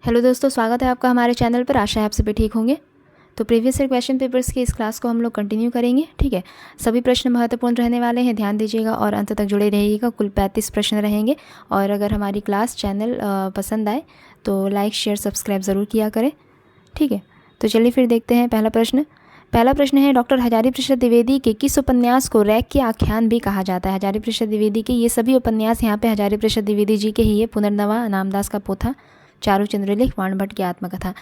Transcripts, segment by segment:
Hello दोस्तों, स्वागत है आपका हमारे चैनल पर। आशा है आप सभी ठीक होंगे। तो प्रीवियस ईयर क्वेश्चन पेपर्स की इस क्लास को हम लोग कंटिन्यू करेंगे। ठीक है, सभी प्रश्न महत्वपूर्ण रहने वाले हैं, ध्यान दीजिएगा और अंत तक जुड़े रहिएगा। कुल 35 प्रश्न रहेंगे और अगर हमारी क्लास चैनल पसंद आए तो लाइक शेयर सब्सक्राइब ज़रूर किया करें। ठीक है, तो चलिए फिर देखते हैं पहला प्रश्न है, डॉक्टर हजारी प्रसाद द्विवेदी के किस उपन्यास को रैक के आख्यान भी कहा जाता है? हजारी प्रसाद द्विवेदी के ये सभी उपन्यास यहाँ पे हजारी प्रसाद द्विवेदी जी के ही है। पुनर्नवा, नामदास का पोथा, चारू चंद्रलेख, वाणभट्ट की आत्मकथा।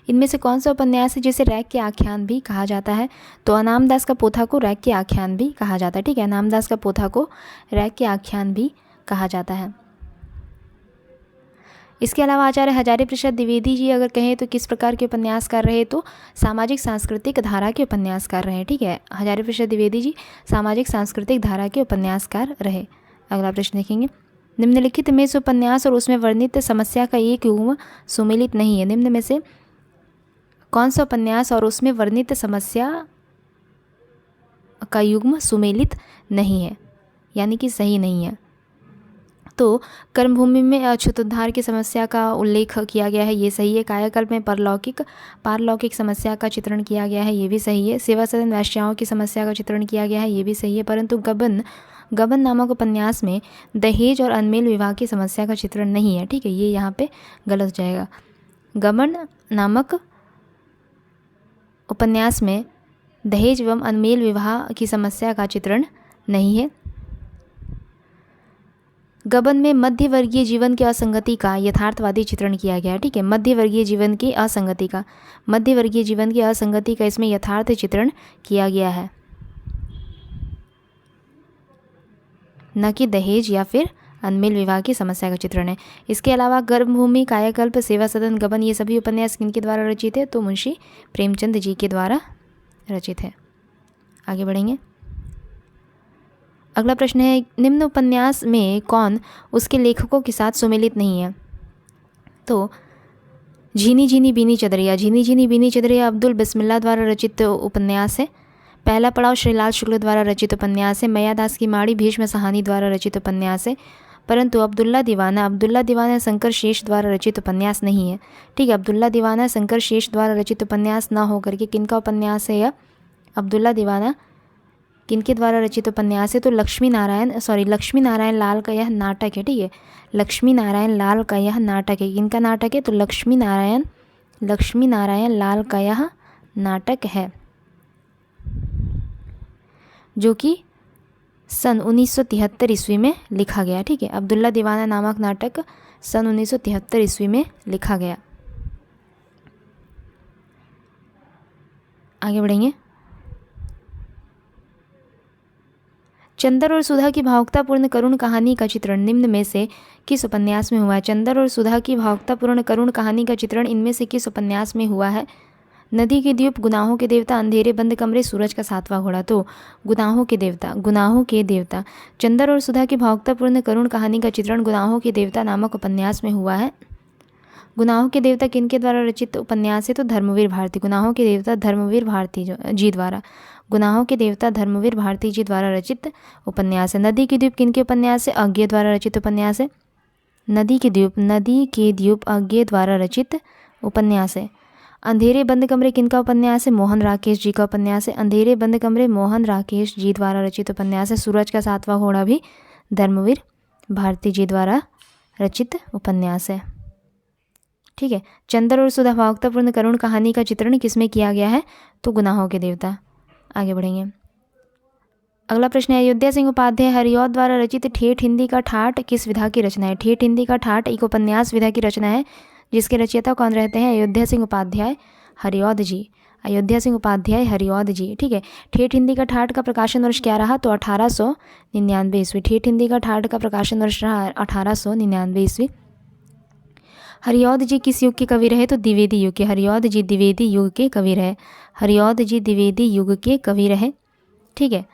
इनमें से कौन सा उपन्यास है जिसे रैक के आख्यान भी कहा जाता है? तो अनामदास का पोथा को रैक के आख्यान भी कहा जाता है। ठीक है, अनामदास का पोथा को रैक के आख्यान भी कहा जाता है। इसके अलावा आचार्य हजारी प्रसाद द्विवेदी जी अगर कहें तो किस प्रकार के उपन्यासकार रहे? तो सामाजिक सांस्कृतिक धारा के उपन्यासकार रहे। ठीक है, हजारी प्रसाद द्विवेदी जी सामाजिक सांस्कृतिक धारा के उपन्यासकार रहे। अगला प्रश्न देखेंगे, निम्नलिखित में से उपन्यास और उसमें वर्णित समस्या का एक युग्म सुमेलित नहीं है। निम्न में से कौन सा उपन्यास और उसमें वर्णित समस्या का युग्म सुमेलित नहीं है, यानी कि सही नहीं है? तो कर्मभूमि में अछूतोद्धार की समस्या का उल्लेख किया गया है, ये सही है। कायाकल्प में पारलौकिक समस्या का चित्रण किया गया है, ये भी सही है। सेवा सदन वेश्याओं की समस्या का चित्रण किया गया है, ये भी सही है। परंतु गबन नामक उपन्यास में दहेज और अनमेल विवाह की समस्या का चित्रण नहीं है। ठीक है, ये यहाँ पे गलत जाएगा। गबन नामक उपन्यास में दहेज एवं अनमेल विवाह की समस्या का चित्रण नहीं है। गबन में मध्य वर्गीय जीवन की असंगति का यथार्थवादी चित्रण किया गया है। ठीक है, मध्य वर्गीय जीवन की असंगति का इसमें यथार्थ चित्रण किया गया है, न कि दहेज या फिर अनमेल विवाह की समस्या का चित्रण है। इसके अलावा गर्भभूमि, कायाकल्प, सेवा सदन, गबन ये सभी उपन्यास किनके द्वारा रचित है? तो मुंशी प्रेमचंद जी के द्वारा रचित है। आगे बढ़ेंगे। अगला प्रश्न है, निम्न उपन्यास में कौन उसके लेखकों के साथ सुमेलित नहीं है? तो झीनी झीनी बीनी चदरिया अब्दुल बिस्मिल्लाह द्वारा रचित उपन्यास है। पहला पड़ाव श्रीलाल शुक्ल द्वारा रचित उपन्यास है। मैयादास की माड़ी भीष्म साहनी द्वारा रचित उपन्यास है। परंतु अब्दुल्ला दीवाना शंकर शेष द्वारा रचित उपन्यास नहीं है। ठीक है, अब्दुल्ला दीवाना शंकर शेष द्वारा रचित उपन्यास ना होकर के किनका उपन्यास है यह? अब्दुल्ला दीवाना किनके द्वारा रचित उपन्यास है? तो लक्ष्मी नारायण लाल का यह नाटक है। ठीक है, लक्ष्मी नारायण लाल का यह नाटक है। किनका नाटक है? तो लक्ष्मी नारायण लाल का यह नाटक है, जो कि सन 1973 ईस्वी में लिखा गया। ठीक है, अब्दुल्ला दीवाना नामक नाटक सन 1973 ईस्वी में लिखा गया। आगे बढ़ेंगे। चंदर और सुधा की भावुकतापूर्ण करुण कहानी का चित्रण निम्न में से किस उपन्यास में हुआ है? चंदर और सुधा की भावुकतापूर्ण करुण कहानी का चित्रण इनमें से किस उपन्यास में हुआ है? नदी के द्वीप, गुनाहों के देवता, अंधेरे बंद कमरे, सूरज का सातवां घोड़ा। तो गुनाहों के देवता चंदर और सुधा की भावुकतापूर्ण करुण कहानी का चित्रण गुनाहों के देवता नामक उपन्यास में हुआ है। गुनाहों के देवता किनके द्वारा रचित उपन्यास है? तो धर्मवीर भारती, गुनाहों के देवता धर्मवीर भारती जी द्वारा रचित उपन्यास है। नदी के द्वीप किनके उपन्यास है? अज्ञे द्वारा रचित उपन्यास है। नदी के द्वीप अज्ञे द्वारा रचित उपन्यास है। अंधेरे बंद कमरे किनका उपन्यास है? मोहन राकेश जी का उपन्यास है। अंधेरे बंद कमरे मोहन राकेश जी द्वारा रचित उपन्यास है। सूरज का सातवां घोड़ा भी धर्मवीर भारती जी द्वारा रचित उपन्यास है। ठीक है, चंदर और सुधा भावुकतापूर्ण करुण कहानी का चित्रण किसमें किया गया है? तो गुनाहों के देवता। आगे बढ़ेंगे। अगला प्रश्न है, अयोध्या सिंह उपाध्याय हरिऔध द्वारा रचित ठेठ हिंदी का ठाठ किस विधा की रचना है? ठेठ हिंदी का ठाठ एक उपन्यास विधा की रचना है, जिसके रचयिता कौन रहते हैं? अयोध्या सिंह उपाध्याय हरिऔध जी। ठीक है, ठेठ हिंदी का ठाठ का प्रकाशन वर्ष क्या रहा? तो 1899 ईस्वी। ठेठ हिंदी का ठाठ का प्रकाशन वर्ष रहा 1899 ईस्वी। हरिऔध जी किस युग के कवि रहे? तो द्विवेदी युग के। हरिऔध जी द्विवेदी युग के कवि रहे। ठीक है,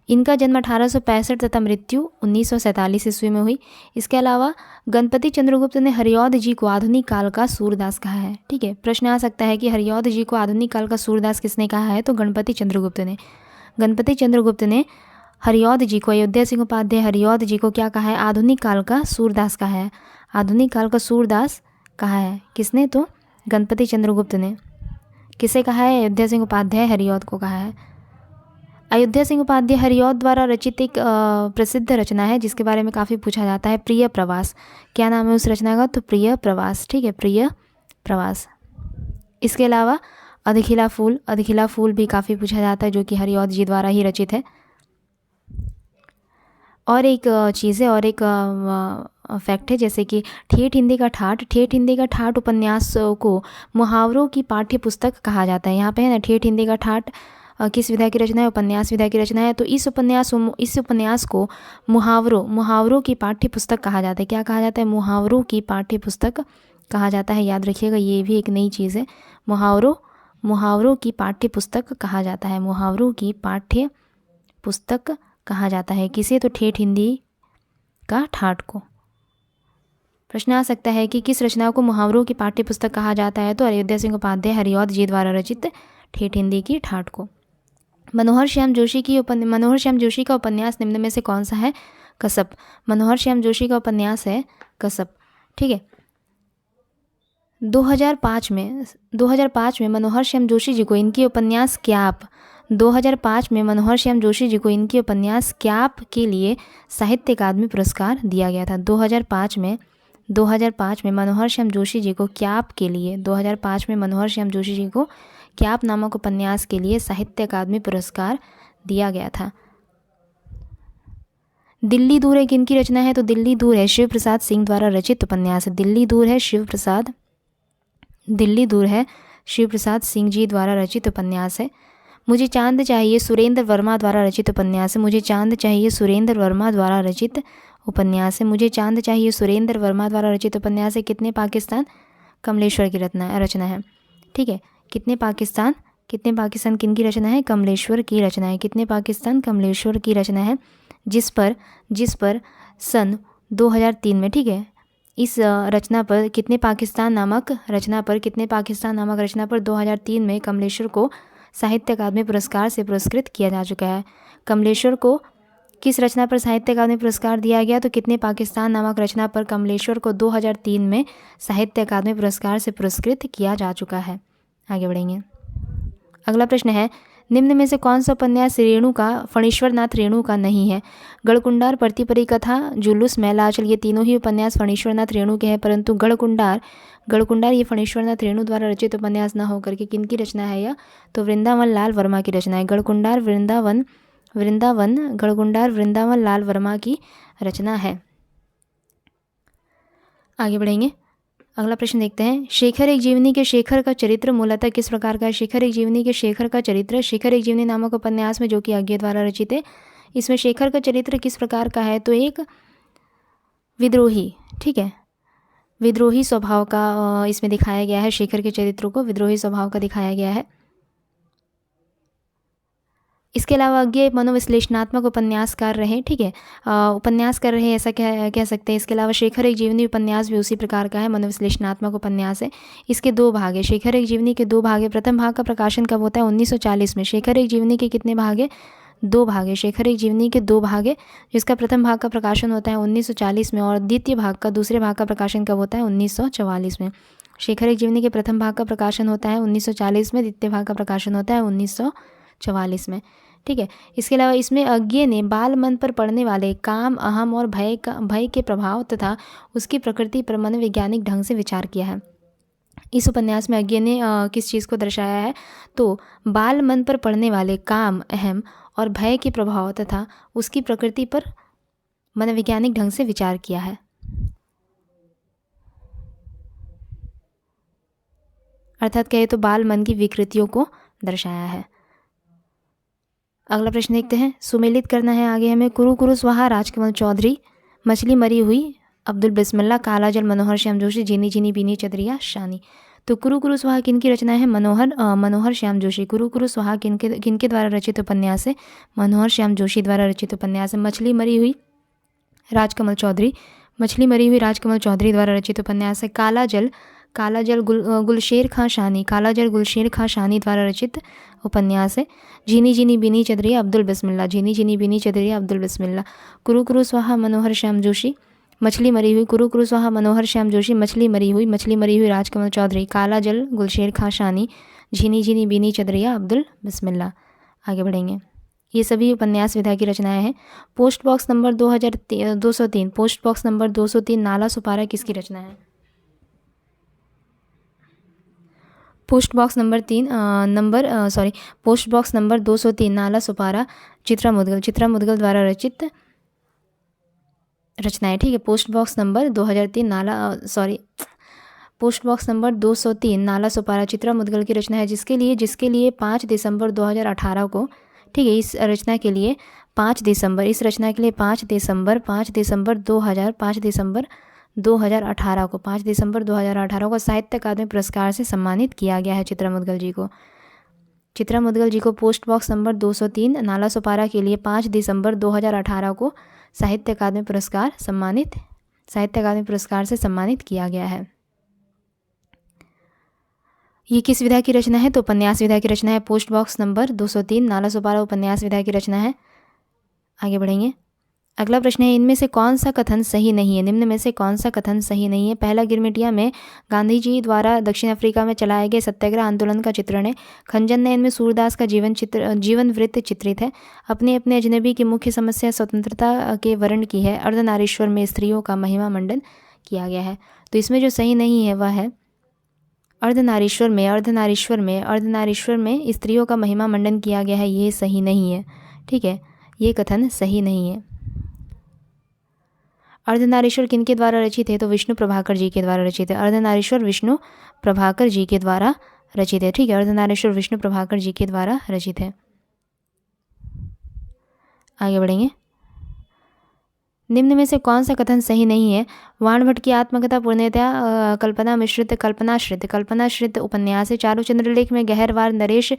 इनका जन्म 1865 तथा मृत्यु 1947 ईस्वी में हुई। इसके अलावा गणपति चंद्रगुप्त ने हरिऔध जी को आधुनिक काल का सूरदास कहा है। ठीक है, प्रश्न आ सकता है कि हरिऔध जी को आधुनिक काल का सूरदास किसने कहा है? तो गणपति चंद्रगुप्त ने हरिऔध जी को, अयोध्या सिंह उपाध्याय हरिऔध जी को क्या कहा है? आधुनिक काल का सूरदास कहा है। आधुनिक काल का सूरदास कहा है। किसने? तो गणपति चंद्रगुप्त ने। किसे कहा है? अयोध्या सिंह उपाध्याय हरिऔध को कहा है। अयोध्या सिंह उपाध्याय हरिऔध द्वारा रचित एक प्रसिद्ध रचना है जिसके बारे में काफ़ी पूछा जाता है, प्रिय प्रवास। क्या नाम है उस रचना का? तो प्रिय प्रवास। ठीक है, प्रिय प्रवास। इसके अलावा अधखिला फूल, अधखिला फूल भी काफ़ी पूछा जाता है जो कि हरिऔध जी द्वारा ही रचित है। और एक चीज़ है, और एक फैक्ट है, जैसे कि ठेठ हिंदी का ठाठ, ठेठ हिंदी का ठाठ उपन्यास को मुहावरों की पाठ्य पुस्तक कहा जाता है। यहाँ पे है ना, ठेठ हिंदी का ठाठ किस विधा की रचना है? उपन्यास विधा की रचना है। तो इस उपन्यास को मुहावरों की पाठ्य पुस्तक कहा जाता है। क्या कहा जाता है? मुहावरों की पाठ्य पुस्तक कहा जाता है। याद रखिएगा, ये भी एक नई चीज़ है। मुहावरों की पाठ्य पुस्तक कहा जाता है। मुहावरों की पाठ्य पुस्तक कहा जाता है। किसे? तो ठेठ हिंदी का ठाठ को। प्रश्न आ सकता है कि किस रचना को मुहावरों की पाठ्य पुस्तक कहा जाता है? तो अयोध्या सिंह उपाध्याय हरिऔध जी द्वारा रचित ठेठ हिंदी की ठाठ को। मनोहर श्याम जोशी का उपन्यास निम्न में से कौन सा है? कसब। मनोहर श्याम जोशी का उपन्यास है कसब। ठीक है। 2005 में मनोहर श्याम जोशी जी को इनके उपन्यास क्याप 2005 में मनोहर श्याम जोशी जी को इनके उपन्यास क्याप के लिए साहित्य अकादमी पुरस्कार दिया गया था। 2005 में मनोहर श्याम जोशी जी को क्याप के लिए 2005 में मनोहर श्याम जोशी जी को क्याप नामक उपन्यास के लिए साहित्य अकादमी पुरस्कार दिया गया था। दिल्ली दूर है किनकी रचना है? तो दिल्ली दूर है शिव प्रसाद सिंह द्वारा रचित उपन्यास है। दिल्ली दूर है शिव प्रसाद सिंह जी द्वारा रचित उपन्यास है। मुझे चांद चाहिए सुरेंद्र वर्मा द्वारा रचित उपन्यास है। मुझे चांद चाहिए सुरेंद्र वर्मा द्वारा रचित उपन्यास है। मुझे चांद चाहिए सुरेंद्र वर्मा द्वारा रचित उपन्यास है। कितने पाकिस्तान? कमलेश्वर की रचना है। ठीक है। कितने पाकिस्तान किनकी रचना है? कमलेश्वर की रचना है। कितने पाकिस्तान? कमलेश्वर की रचना है, जिस पर सन 2003 में, ठीक है, इस रचना पर कितने पाकिस्तान नामक रचना पर 2003 में कमलेश्वर को साहित्य अकादमी पुरस्कार से पुरस्कृत किया जा चुका है। कमलेश्वर को किस रचना पर साहित्य अकादमी पुरस्कार दिया गया? तो कितने पाकिस्तान नामक रचना पर कमलेश्वर को 2003 में साहित्य अकादमी पुरस्कार से पुरस्कृत किया जा चुका है। आगे बढ़ेंगे। अगला प्रश्न है, निम्न में से कौन सा उपन्यास फणीश्वरनाथ रेणु का नहीं है? गढ़कुंडार, प्रतिपरी कथा, जुलूस, मैलाचल, ये तीनों ही उपन्यास फणीश्वरनाथ रेणु के हैं, परंतु गढ़कुंडार ये फणीश्वरनाथ रेणु द्वारा रचित उपन्यास न होकर के किनकी रचना है? यह तो वृंदावन लाल वर्मा की रचना है। गढ़कुंडार वृंदावन लाल वर्मा की रचना है। आगे बढ़ेंगे। अगला प्रश्न देखते हैं। शेखर एक जीवनी के शेखर का चरित्र मूलतः किस प्रकार का है? शेखर एक जीवनी के शेखर का चरित्र शेखर एक जीवनी नामक उपन्यास में, जो कि अज्ञे द्वारा रचित है, इसमें शेखर का चरित्र किस प्रकार का है? तो एक विद्रोही, ठीक है, विद्रोही स्वभाव का इसमें दिखाया गया है। शेखर के चरित्र को विद्रोही स्वभाव का दिखाया गया है। इसके अलावा अज्ञे मनोविश्लेषणात्मक उपन्यासकार रहे, ठीक है, उपन्यासकार रहे, ऐसा कह सकते हैं। इसके अलावा शेखर एक जीवनी उपन्यास भी उसी प्रकार का है, मनोविश्लेषणात्मक उपन्यास है। इसके 2 भाग है। शेखर एक जीवनी के 2 भाग है। प्रथम भाग का प्रकाशन कब होता है? 1940 में। शेखर एक जीवनी के कितने भाग है? 2 भाग है। शेखर एक जीवनी के 2 भाग है, जिसका प्रथम भाग का प्रकाशन होता है 1940 में, और दूसरे भाग का प्रकाशन कब होता है? 1944 में। शेखर एक जीवनी के प्रथम भाग का प्रकाशन होता है 1940 में, द्वितीय भाग का प्रकाशन होता है 1944 में। ठीक है। इसके अलावा इसमें अज्ञे ने बाल मन पर पड़ने वाले काम, अहम और भय के प्रभाव तथा उसकी प्रकृति पर मनोवैज्ञानिक ढंग से विचार किया है। इस उपन्यास में अज्ञे ने किस चीज़ को दर्शाया है? तो बाल मन पर पड़ने वाले काम, अहम और भय के प्रभाव तथा उसकी प्रकृति पर मनोवैज्ञानिक ढंग से विचार किया है। अर्थात कहे तो बाल मन की विकृतियों को दर्शाया है। अगला प्रश्न देखते हैं। सुमेलित करना है आगे हमें। कुरु कुरु स्वाहा राजकमल चौधरी, मछली मरी हुई अब्दुल बिस्मिल्लाह, काला जल मनोहर श्याम जोशी, जीनी जीनी बीनी चदरिया शानी। तो कुरु कुरु स्वाहा किनकी रचना है? मनोहर श्याम जोशी। कुरु कुरु स्वाहा किनके द्वारा रचित उपन्यास है? मनोहर श्याम जोशी द्वारा रचित उपन्यास है। मछली मरी हुई राजकमल चौधरी द्वारा रचित उपन्यास है। काला जल गुलशेर खां शानी द्वारा रचित उपन्यास है। जीनी जीनी बीनी चदरिया अब्दुल बिस्मिल्लाह। कुरु कुरु स्वाहा मनोहर श्याम जोशी मछली मरी हुई कुरु कुरु स्वाहा मनोहर श्याम जोशी, मछली मरी हुई राजकमल चौधरी, काला जल गुलशेर खां शानी, झीनी झीनी बीनी चदरिया अब्दुल बिस्मिल्ला। आगे बढ़ेंगे। ये सभी उपन्यास विधा की रचनाएं हैं। Post box number 203, post box number 203 नाला सुपारा किसकी रचना है? Post box number post box number 203 नाला सुपारा चित्रा मुदगल द्वारा रचित रचनाएं। ठीक है, पोस्ट बॉक्स नंबर 203 नाला सुपारा चित्रा मुदगल की रचना है, जिसके लिए 5 दिसंबर 2018 को, ठीक है, इस रचना के लिए 5 दिसंबर 2018 को साहित्य अकादमी पुरस्कार से सम्मानित किया गया है चित्रा मुदगल जी को। पोस्ट बॉक्स नंबर 203 नाला सुपारा के लिए 5 दिसंबर 2018 को साहित्य अकादमी पुरस्कार से सम्मानित किया गया है। ये किस विधा की रचना है? तो उपन्यास विधा की रचना है। पोस्ट बॉक्स नंबर 203 नाला सुपारा उपन्यास विधा की रचना है। आगे बढ़ेंगे। अगला प्रश्न है, इनमें से कौन सा कथन सही नहीं है? निम्न में से कौन सा कथन सही नहीं है? पहला, गिरमिटिया में गांधी जी द्वारा दक्षिण अफ्रीका में चलाए गए सत्याग्रह आंदोलन का चित्रण है। खंजन ने इनमें सूरदास का जीवन वृत्त चित्रित है। अपने अजनबी की मुख्य समस्या स्वतंत्रता के वर्ण की है। अर्धनारीश्वर में स्त्रियों का महिमा मंडन किया गया है। तो इसमें जो सही नहीं है वह है अर्धनारीश्वर में स्त्रियों का महिमा मंडन किया गया है, ये सही नहीं है। ठीक है, ये कथन सही नहीं है। अर्धनारीश्वर किनके द्वारा रचित है? तो विष्णु प्रभाकर जी के द्वारा रचित है। अर्धनारीश्वर विष्णु प्रभाकर जी के द्वारा रचित है। ठीक है, अर्धनारीश्वर विष्णु प्रभाकर जी के द्वारा रचित है। आगे बढ़ेंगे। निम्न में से कौन सा कथन सही नहीं है? वाणभट्ट की आत्मकथा पूर्णतया कल्पनाश्रित उपन्यास है। चारुचंद्र लेख में गहरवार नरेश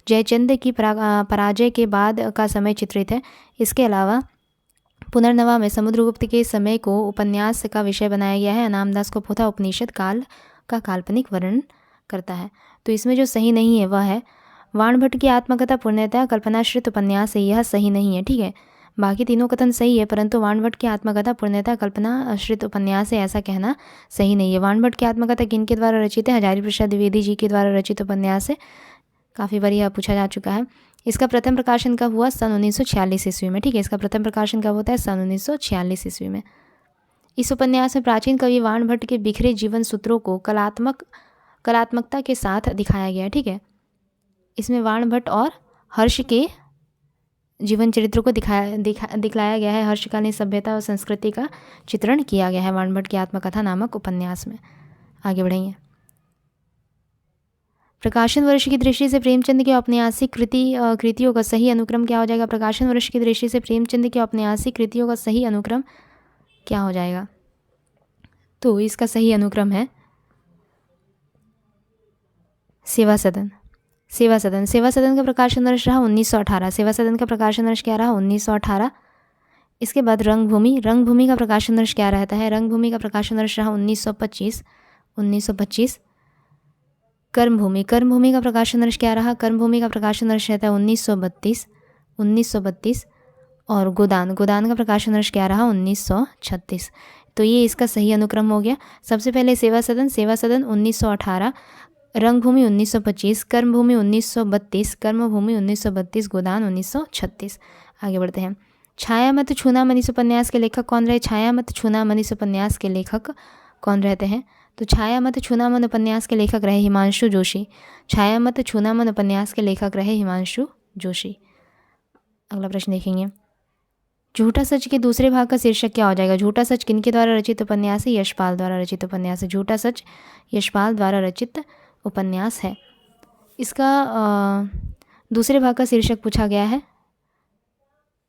जयचंद की पराजय के बाद का समय चित्रित है। इसके अलावा पुनर्नवा में समुद्रगुप्त के समय को उपन्यास का विषय बनाया गया है। अनामदास को पोथा उपनिषद काल का काल्पनिक वर्णन करता है। तो इसमें जो सही नहीं है वह है वाणभट्ट की आत्मकथा पूर्णतया कल्पनाश्रित उपन्यास है, यह सही नहीं है। ठीक है, बाकी तीनों कथन सही है, परंतु वाणभट्ट की आत्मकथा पूर्णतः कल्पनाश्रित उपन्यास है ऐसा कहना सही नहीं है। वाणभट्ट की आत्मकथा किनके द्वारा रचित है? हजारी प्रसाद द्विवेदी जी के द्वारा रचित उपन्यास है। काफ़ी बार यह पूछा जा चुका है। इसका प्रथम प्रकाशन कब हुआ? सन 1946 ईस्वी में। ठीक है, इसका प्रथम प्रकाशन कब होता है? सन 1946 ईस्वी में। इस उपन्यास में प्राचीन कवि वाणभट्ट के बिखरे जीवन सूत्रों को कलात्मकता के साथ दिखाया गया है। ठीक है, इसमें वाणभट्ट और हर्ष के जीवन चरित्र को दिखलाया गया है। हर्षकालीन सभ्यता और संस्कृति का चित्रण किया गया है वाणभट्ट की आत्मकथा नामक उपन्यास में। आगे बढ़ेंगे। प्रकाशन वर्ष की दृष्टि से प्रेमचंद की औपन्यासिक कृतियों का सही अनुक्रम क्या हो जाएगा? प्रकाशन वर्ष की दृष्टि से प्रेमचंद की औपन्यासिक कृतियों का सही अनुक्रम क्या हो जाएगा? तो इसका सही अनुक्रम है सेवा सदन का प्रकाशन वर्ष रहा 1918। सेवा सदन का प्रकाशन वर्ष क्या रहा? 1918। इसके बाद रंगभूमि का प्रकाशन वर्ष क्या रहता है? रंगभूमि का प्रकाशन वर्ष रहा 1925। कर्मभूमि का प्रकाशन वर्ष क्या रहा? कर्मभूमि का प्रकाशन वर्ष रहता है 1932। और गोदान का प्रकाशन वर्ष क्या रहा? 1936। तो ये इसका सही अनुक्रम हो गया। सबसे पहले सेवा सदन 1918, रंगभूमि 1925, कर्मभूमि 1932, गोदान 1936। आगे बढ़ते हैं। छायामत छूना मनीष उपन्यास के लेखक कौन रहे? छायामत छूना मनीष उपन्यास के लेखक कौन रहते हैं? तो छायामत छूनामन उपन्यास के लेखक रहे हिमांशु जोशी। छायामत छूनामन उपन्यास के लेखक रहे हिमांशु जोशी। अगला प्रश्न देखेंगे। झूठा सच के दूसरे भाग का शीर्षक क्या हो जाएगा? झूठा सच किनके द्वारा रचित उपन्यास है? यशपाल द्वारा रचित उपन्यास है। झूठा सच यशपाल द्वारा रचित उपन्यास है। इसका दूसरे भाग का शीर्षक पूछा गया है।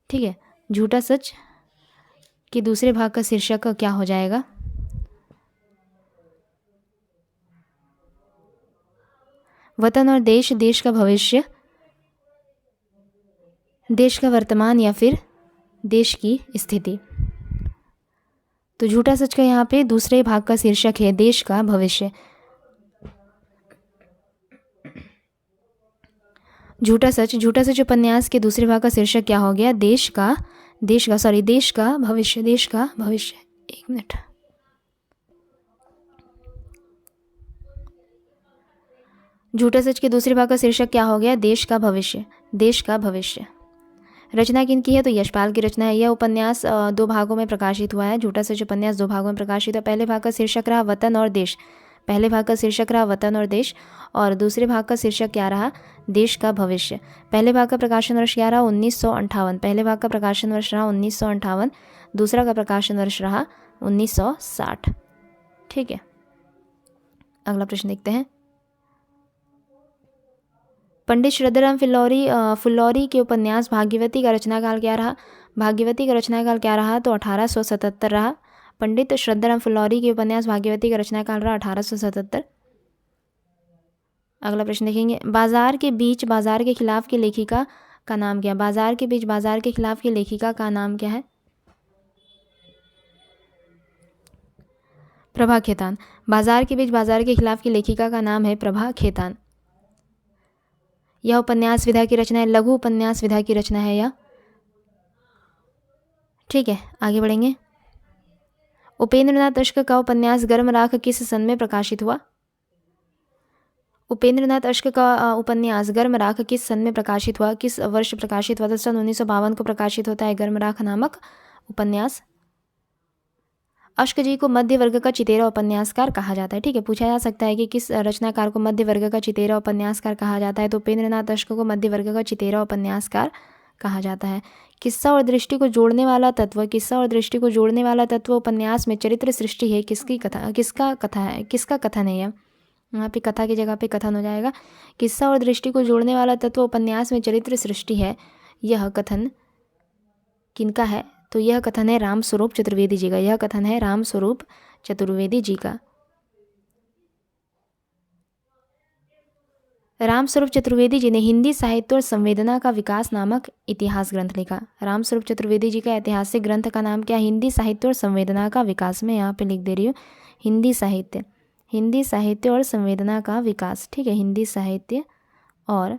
ठीक है, झूठा सच के दूसरे भाग का शीर्षक क्या हो जाएगा? वतन और देश का भविष्य, देश का वर्तमान या फिर देश की स्थिति। तो झूठा सच का यहाँ पे दूसरे भाग का शीर्षक है देश का भविष्य। झूठा सच उपन्यास के दूसरे भाग का शीर्षक क्या हो गया? देश का भविष्य। एक मिनट। झूठे सच के दूसरे भाग का शीर्षक क्या हो गया? देश का भविष्य। देश का भविष्य। रचना किनकी है? तो यशपाल की रचना है। यह उपन्यास 2 भागों में प्रकाशित हुआ है। झूठा सच उपन्यास 2 भागों में प्रकाशित है। पहले भाग का शीर्षक रहा वतन और देश। पहले भाग का शीर्षक रहा वतन और देश, और दूसरे भाग का शीर्षक क्या रहा? देश का भविष्य। पहले भाग का प्रकाशन वर्ष क्या रहा? 1958। पहले भाग का प्रकाशन वर्ष रहा 1958। दूसरा का प्रकाशन वर्ष रहा 1960। ठीक है, अगला प्रश्न देखते हैं। पंडित श्रद्धाराम फुल्लौरी के उपन्यास भाग्यवती का रचनाकाल क्या रहा? भाग्यवती का रचनाकाल क्या रहा? तो 1877 रहा। पंडित श्रद्धाराम फुल्लौरी के उपन्यास भाग्यवती का रचनाकाल रहा 1877। अगला प्रश्न देखेंगे। बाजार के बीच बाजार के खिलाफ की लेखिका का नाम क्या? बाजार के बीच बाजार के खिलाफ की लेखिका का नाम क्या है? प्रभा खेतान। बाजार के बीच बाजार के खिलाफ की लेखिका का नाम है प्रभा खेतान। यह उपन्यास विधा की रचना है, लघु उपन्यास विधा की रचना है यह। ठीक है, आगे बढ़ेंगे। उपेंद्रनाथ अश्क का उपन्यास गर्म राख किस सन में प्रकाशित हुआ? उपेंद्रनाथ अश्क का उपन्यास गर्म राख किस सन में प्रकाशित हुआ? किस वर्ष प्रकाशित हुआ? तो सन 1952 को प्रकाशित होता है गर्म राख नामक उपन्यास। अश्क जी को मध्य वर्ग का चितेरा उपन्यासकार कहा जाता है। ठीक है, पूछा जा सकता है कि किस रचनाकार को मध्य वर्ग का चितेरा उपन्यासकार कहा जाता है? तो उपेंद्रनाथ अश्क को मध्य वर्ग का चितेरा उपन्यासकार कहा जाता है। किस्सा और दृष्टि को जोड़ने वाला तत्व, किस्सा और दृष्टि को जोड़ने वाला तत्व उपन्यास में चरित्र सृष्टि है। किसकी कथा, किसका कथा है, किसका कथन है यह? यहाँ पे कथा की जगह पे कथन हो जाएगा। किस्सा और दृष्टि को जोड़ने वाला तत्व उपन्यास में चरित्र सृष्टि है। यह कथन किनका है? तो यह कथन है रामस्वरूप चतुर्वेदी जी का। यह कथन है रामस्वरूप चतुर्वेदी जी का। रामस्वरूप चतुर्वेदी जी ने हिंदी साहित्य और संवेदना का विकास नामक इतिहास ग्रंथ लिखा। रामस्वरूप चतुर्वेदी जी का ऐतिहासिक ग्रंथ का नाम क्या? हिंदी साहित्य और संवेदना का विकास। मैं यहाँ पे लिख दे रही हूँ हिंदी साहित्य और संवेदना का विकास। ठीक है, हिंदी साहित्य और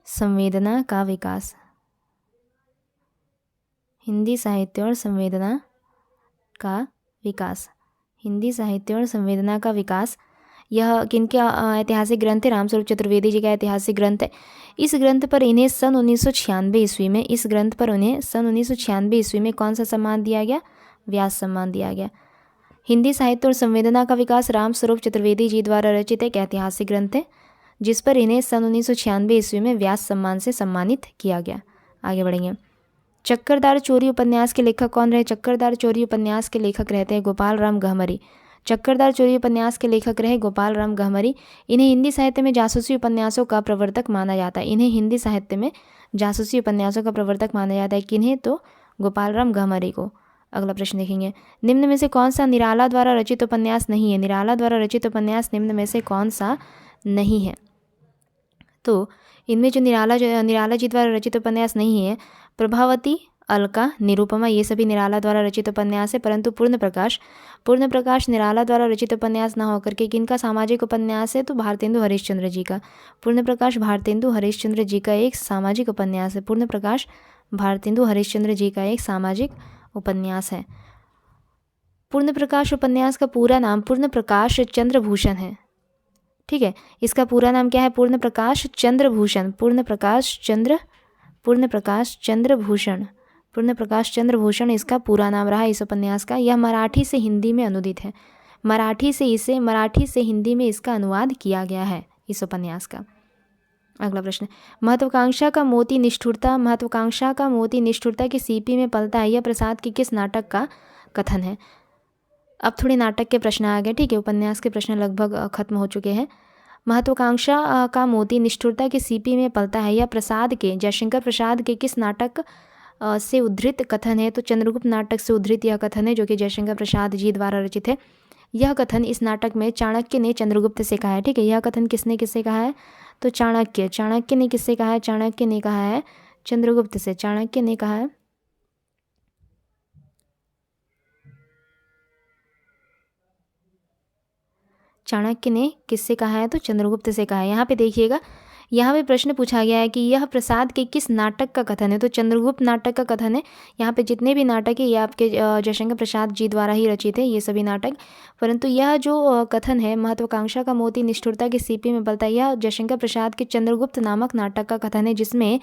संवेदना का विकास। हिंदी साहित्य और संवेदना का विकास। हिंदी साहित्य और संवेदना का विकास। यह किनके ऐतिहासिक ग्रंथ है? रामस्वरूप चतुर्वेदी जी का ऐतिहासिक ग्रंथ है। इस ग्रंथ पर इन्हें सन 1996 ईस्वी में कौन सा सम्मान दिया गया? व्यास सम्मान दिया गया। हिंदी साहित्य और संवेदना का विकास रामस्वरूप चतुर्वेदी जी द्वारा रचित एक ऐतिहासिक ग्रंथ है, जिस पर इन्हें सन 1996 ईस्वी में व्यास सम्मान से सम्मानित किया गया। आगे बढ़ेंगे। चक्करदार चोरी उपन्यास के लेखक कौन रहे? चक्करदार चोरी उपन्यास के लेखक रहते हैं गोपाल राम गहमरी। चक्करदार चोरी उपन्यास के लेखक रहे गोपाल राम गहमरी। इन्हें हिंदी साहित्य में जासूसी उपन्यासों का प्रवर्तक माना जाता है। इन्हें हिंदी साहित्य में जासूसी उपन्यासों का प्रवर्तक माना जाता है। किन्हें? तो गोपाल राम गहमरी को। अगला प्रश्न देखेंगे। निम्न में से कौन सा निराला द्वारा रचित उपन्यास नहीं है? निराला द्वारा रचित उपन्यास निम्न में से कौन सा नहीं है? तो इनमें जो निराला जी द्वारा रचित उपन्यास नहीं है, प्रभावती, अलका, निरुपमा, ये सभी निराला द्वारा रचित उपन्यास है। परंतु पूर्ण प्रकाश निराला द्वारा रचित उपन्यास न होकर के किनका सामाजिक उपन्यास है? तो भारतेंदु हरिश्चंद्र जी का। पूर्ण प्रकाश भारतेंदु हरिश्चंद्र जी का एक सामाजिक उपन्यास है। पूर्ण प्रकाश भारतेंदु हरिश्चंद्र जी का एक सामाजिक उपन्यास है। पूर्ण प्रकाश उपन्यास का पूरा नाम पूर्ण प्रकाश चंद्रभूषण है। ठीक है, इसका पूरा नाम क्या है? पूर्ण प्रकाश चंद्रभूषण। पूर्ण प्रकाश चंद्रभूषण इसका पूरा नाम रहा इस उपन्यास का। यह मराठी से हिंदी में अनुदित है। मराठी से हिंदी में इसका अनुवाद किया गया है इस उपन्यास का। अगला प्रश्न। महत्वाकांक्षा का मोती निष्ठुरता की सीपी में पलता है, यह प्रसाद के किस नाटक का कथन है? अब थोड़े नाटक के प्रश्न आ गए। ठीक है, उपन्यास के प्रश्न लगभग खत्म हो चुके हैं। महत्वाकांक्षा का मोती निष्ठुरता की सीपी में पलता है, यह जयशंकर प्रसाद के किस नाटक से उद्धृत कथन है? तो चंद्रगुप्त नाटक से उद्धृत यह कथन है, जो कि जयशंकर प्रसाद जी द्वारा रचित है। यह कथन इस नाटक में चाणक्य ने चंद्रगुप्त से कहा है। ठीक है, यह कथन किसने किससे कहा है? तो चाणक्य ने किससे कहा है? चाणक्य ने कहा है चंद्रगुप्त से। चाणक्य ने कहा है चाणक्य ने किससे कहा है? तो चंद्रगुप्त से कहा है। यहाँ पे देखिएगा, यहाँ पे प्रश्न पूछा गया है कि यह प्रसाद के किस नाटक का कथन है। तो चंद्रगुप्त नाटक का कथन है। यहाँ पे जितने भी नाटक है ये आपके जयशंकर प्रसाद जी द्वारा ही रचित है ये सभी नाटक। परंतु यह जो कथन है, महत्वाकांक्षा का मोती निष्ठुरता की सीपी में पलता, यह जयशंकर प्रसाद के चंद्रगुप्त नामक नाटक का कथन है, जिसमें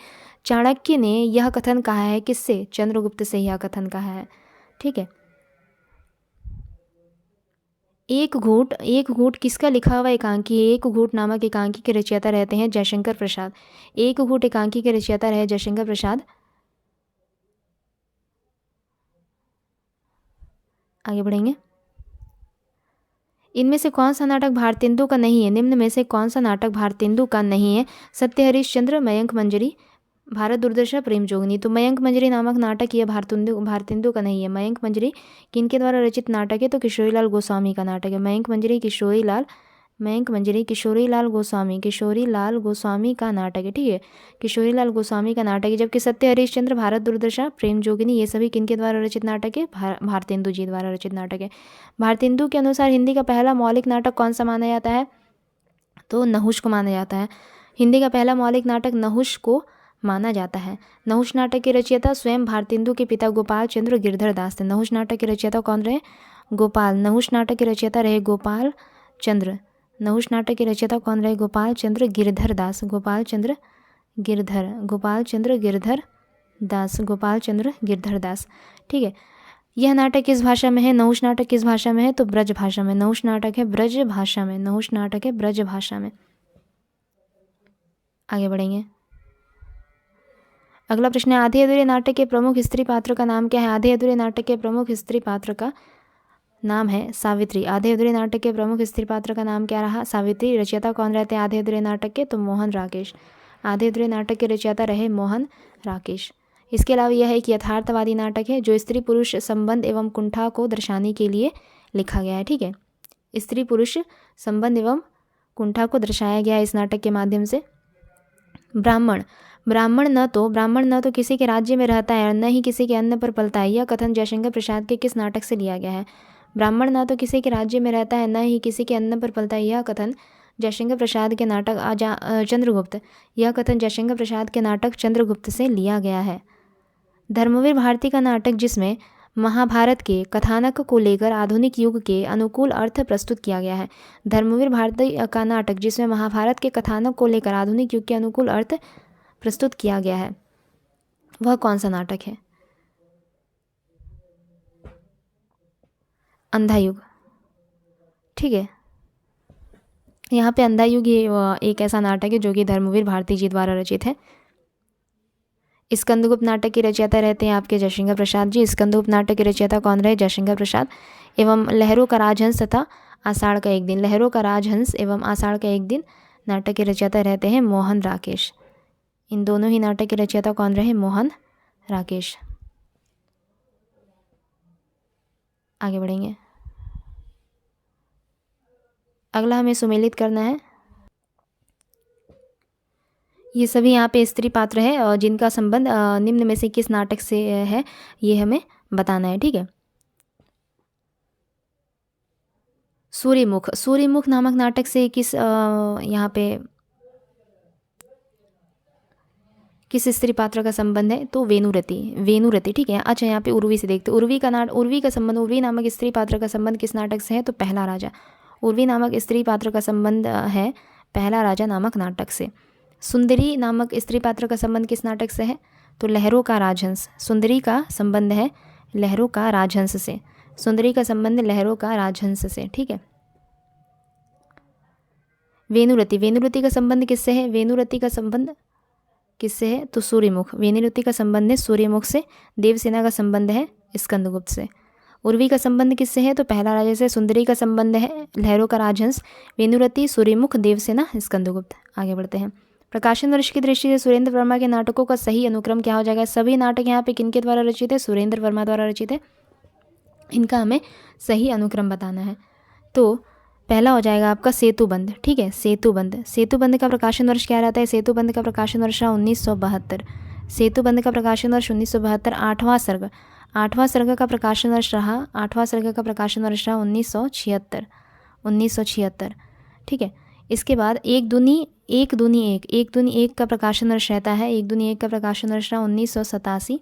चाणक्य ने यह कथन कहा है। किससे? चंद्रगुप्त से यह कथन कहा है। ठीक है। एक घूट किसका लिखा हुआ एकांकी है? एक घूट नामक एकांकी के रचयिता रहते हैं जयशंकर प्रसाद। एक घूट एकांकी के रचयिता रहे जयशंकर प्रसाद। आगे बढ़ेंगे। इनमें से कौन सा नाटक भारतेंदु का नहीं है? निम्न में से कौन सा नाटक भारतेंदु का नहीं है? सत्य हरिश्चंद्र, मयंक मंजरी, भारत दुर्दशा, प्रेम जोगनी। तो मयंक मंजरी नामक नाटक यह भारतेंदु का नहीं है। मयंक मंजरी किनके द्वारा रचित नाटक है? तो किशोरीलाल गोस्वामी का नाटक है। मयंक मंजरी किशोरीलाल गोस्वामी का नाटक है। ठीक है, किशोरीलाल गोस्वामी का नाटक है। जबकि सत्य हरिश्चंद्र, भारत दुर्दशा, प्रेम जोगिनी ये सभी किनके द्वारा रचित नाटक है? भारतेंदु जी द्वारा रचित नाटक है। भारतेंदु के अनुसार हिंदी का पहला मौलिक नाटक कौन सा माना जाता है? तो नहुष को माना जाता है। हिंदी का पहला मौलिक नाटक नहुष को माना जाता है। नहुष नाटक के रचयिता स्वयं भारतेंदु के पिता गोपाल चंद्र गिरधर दास थे। नहुष नाटक के रचयिता कौन रहे? गोपाल। नहुष नाटक के रचयिता रहे गोपाल चंद्र। नहुष नाटक के रचयिता कौन रहे? गोपाल चंद्र गिरधर दास। गोपाल चंद्र गिरधर दास। ठीक है। यह नाटक किस भाषा में है? नहुष नाटक किस भाषा में है? तो ब्रज भाषा में। नहुष नाटक है ब्रज भाषा में। आगे बढ़ेंगे। अगला प्रश्न है, आधे अधूरे नाटक के प्रमुख स्त्री पात्र का नाम क्या है? आधे अधूरे नाटक के प्रमुख स्त्री पात्र का नाम है सावित्री। आधे अधूरे नाटक के प्रमुख स्त्री पात्र का नाम क्या रहा? सावित्री। रचयिता कौन रहते हैं आधे अधूरे नाटक के? तो मोहन राकेश। आधे अधूरे नाटक के रचयिता रहे मोहन राकेश। इसके अलावा यह एक यथार्थवादी नाटक है जो स्त्री पुरुष संबंध एवं कुंठा को दर्शाने के लिए लिखा गया है। ठीक है, स्त्री पुरुष संबंध एवं कुंठा को दर्शाया गया है इस नाटक के माध्यम से। ब्राह्मण न तो किसी के राज्य में रहता है और न ही किसी के अन्न पर पलता है। यह कथन जयशंकर प्रसाद के किस नाटक से लिया गया है? ब्राह्मण न तो किसी के राज्य में रहता है, न ही किसी के अन्न पर पलता है। यह कथन जयशंकर प्रसाद के नाटक चंद्रगुप्त से लिया गया है। धर्मवीर भारती का नाटक जिसमें महाभारत के कथानक को लेकर आधुनिक युग के अनुकूल अर्थ प्रस्तुत किया गया है। धर्मवीर भारती का नाटक जिसमें महाभारत के कथानक को लेकर आधुनिक युग के अनुकूल अर्थ प्रस्तुत किया गया है, वह कौन सा नाटक है? अंधा युग। ठीक है, यहाँ पे अंधा युग ये एक ऐसा नाटक है जो कि धर्मवीर भारती जी द्वारा रचित है। स्कंदगुप्त नाटक के रचयिता रहते हैं आपके जयशंकर प्रसाद जी। स्कंदगुप्त नाटक के रचयिता कौन रहे? जयशंकर प्रसाद। एवं लहरों का राजहंस तथा आषाढ़ का एक दिन नाटक के रचयिता रहते हैं मोहन राकेश। इन दोनों ही नाटक के रचयिता कौन रहे? मोहन राकेश। आगे बढ़ेंगे। अगला हमें सुमेलित करना है। ये सभी यहाँ पे स्त्री पात्र है और जिनका संबंध निम्न में से किस नाटक से है ये हमें बताना है। ठीक है, सूर्यमुख नामक नाटक से यहाँ पे किस स्त्री पात्र का संबंध है? तो वेनुरति। ठीक है, अच्छा यहाँ पे उर्वी से देखते। उर्वी नामक स्त्री पात्र का संबंध किस नाटक से है? तो पहला राजा। उर्वी नामक स्त्री पात्र का संबंध है पहला राजा नामक नाटक से। सुंदरी नामक स्त्री पात्र का संबंध किस नाटक से है? तो लहरों का राजहंस। सुंदरी का संबंध है लहरों का राजहंस से। ठीक है, वेनुरति का संबंध किससे है? वेनुरति का संबंध किससे है? तो सूर्यमुख। वेनुरति का संबंध है सूर्यमुख से। देवसेना का संबंध है स्कंदगुप्त से। उर्वी का संबंध किससे है? तो पहला राजा से। सुंदरी का संबंध है लहरों का राजहंस। वेनुरति, सूर्यमुख, देवसेना, स्कंदगुप्त। आगे बढ़ते हैं। प्रकाशन वर्ष की दृष्टि से सुरेंद्र वर्मा के नाटकों का सही अनुक्रम क्या हो जाएगा? सभी नाटक यहाँ पे किनके द्वारा रचित है? सुरेंद्र वर्मा द्वारा रचित है। इनका हमें सही अनुक्रम बताना है। तो पहला हो जाएगा आपका सेतुबंध। ठीक है, सेतुबंध का प्रकाशन वर्ष क्या रहता है? सेतुबंध का प्रकाशन वर्ष 1972। सेतुबंध का प्रकाशन वर्ष 1972। आठवां सर्ग का प्रकाशन वर्ष रहा 1976। ठीक है, इसके बाद एक दूनी एक का प्रकाशन वर्ष रहता है, एक दूनी एक का प्रकाशन वर्ष रहा 1987।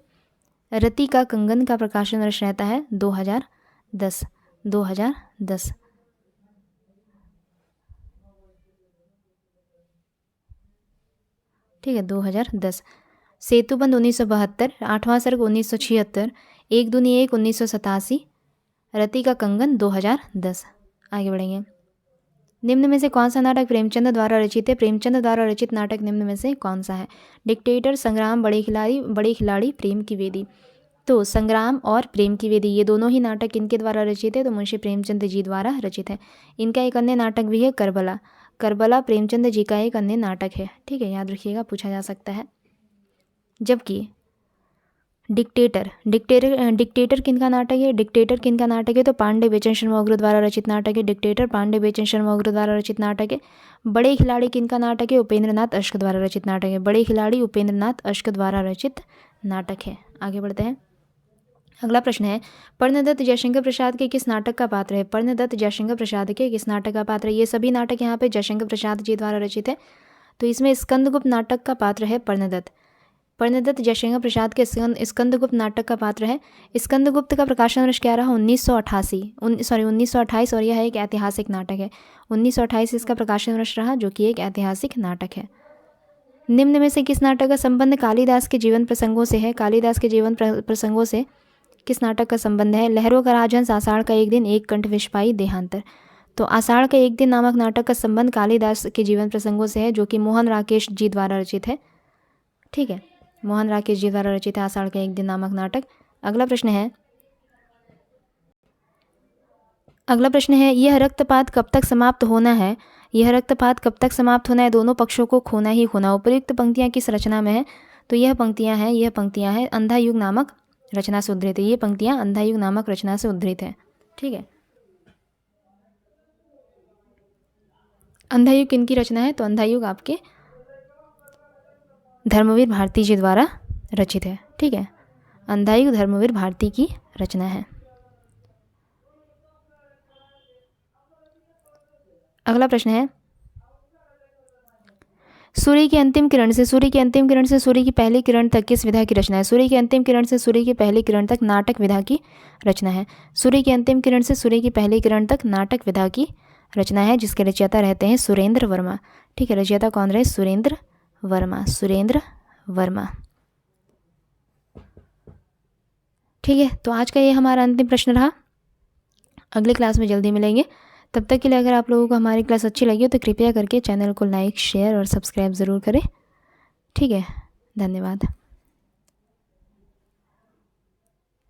रति का कंगन का प्रकाशन वर्ष रहता है 2010। ठीक है, 2010। सेतुबंध 1972, 8वां सर्ग 1976, एक दूनी एक 1987, रति का कंगन 2010। आगे बढ़ेंगे। निम्न में से कौन सा नाटक प्रेमचंद द्वारा रचित है? प्रेमचंद द्वारा रचित नाटक निम्न में से कौन सा है? डिक्टेटर, संग्राम, बड़े खिलाड़ी, प्रेम की वेदी। तो संग्राम और प्रेम की वेदी ये दोनों ही नाटक इनके द्वारा रचित है, तो मुंशी प्रेमचंद जी द्वारा रचित है। इनका एक अन्य नाटक भी है करबला प्रेमचंद जी का एक अन्य नाटक है। ठीक है, याद रखिएगा, पूछा जा सकता है। जबकि डिक्टेटर किनका नाटक है? डिक्टेटर किनका नाटक है? तो पांडे बेचन शर्मा उग्र द्वारा रचित नाटक है। डिक्टेटर पांडे बेचन शर्मा उग्र द्वारा रचित नाटक है। बड़े खिलाड़ी किनका नाटक है? उपेंद्र नाथ अश्क द्वारा रचित नाटक है। बड़े खिलाड़ी उपेंद्र नाथ अश्क द्वारा रचित नाटक है। आगे बढ़ते हैं। अगला प्रश्न है, पर्णदत्त जयशंकर प्रसाद के किस नाटक का पात्र है? पर्णदत्त जयशंकर प्रसाद के किस नाटक का पात्र है? ये सभी नाटक यहाँ पे जयशंकर प्रसाद जी द्वारा रचित है। तो इसमें स्कंदगुप्त नाटक का पात्र है पर्णदत्त जयशंकर प्रसाद के स्कंदगुप्त नाटक का पात्र है। स्कंदगुप्त का प्रकाशन वर्ष क्या रहा? 1928 और यह एक ऐतिहासिक नाटक है। 1928 इसका प्रकाशन वर्ष रहा, जो कि एक ऐतिहासिक नाटक है। निम्न में से किस नाटक का संबंध कालिदास के जीवन प्रसंगों से है? कालिदास के जीवन प्रसंगों से किस नाटक का संबंध है? लहरों का राजहंस, आषाढ़ का एक दिन, एक कंठ विषपाई, देहांतर। तो आषाढ़ का एक दिन नामक नाटक का संबंध कालिदास के जीवन प्रसंगों से है, जो कि मोहन राकेश जी द्वारा रचित है। ठीक है, मोहन राकेश जी द्वारा रचित है आषाढ़ का एक दिन नामक नाटक। अगला प्रश्न है, यह रक्तपात कब तक समाप्त होना है? यह रक्तपात कब तक समाप्त होना है? दोनों पक्षों को खोना ही खोना। उपयुक्त पंक्तियां किस रचना में है? तो यह पंक्तियां हैं अंधा युग नामक रचना से उद्धृत है। ये पंक्तियां अंधा युग नामक रचना से उद्धृत है। ठीक है, अंधा युग किनकी रचना है? तो अंधा युग आपके धर्मवीर भारती जी द्वारा रचित है। ठीक है, अंधा युग धर्मवीर भारती की रचना है। अगला प्रश्न है, सूर्य की अंतिम किरण से सूर्य की पहली किरण तक किस विधा की रचना है? सूर्य की अंतिम किरण से सूर्य की पहली किरण तक नाटक विधा की रचना है। सूर्य की अंतिम किरण से सूर्य की पहली किरण तक नाटक विधा की रचना है, जिसके रचयिता रहते हैं सुरेंद्र वर्मा। ठीक है, रचयिता कौन रहे? सुरेंद्र वर्मा। ठीक है, तो आज का ये हमारा अंतिम प्रश्न रहा। अगली क्लास में जल्दी मिलेंगे। तब तक के लिए अगर आप लोगों को हमारी क्लास अच्छी लगी हो तो कृपया करके चैनल को लाइक, शेयर और सब्सक्राइब ज़रूर करें। ठीक है, धन्यवाद।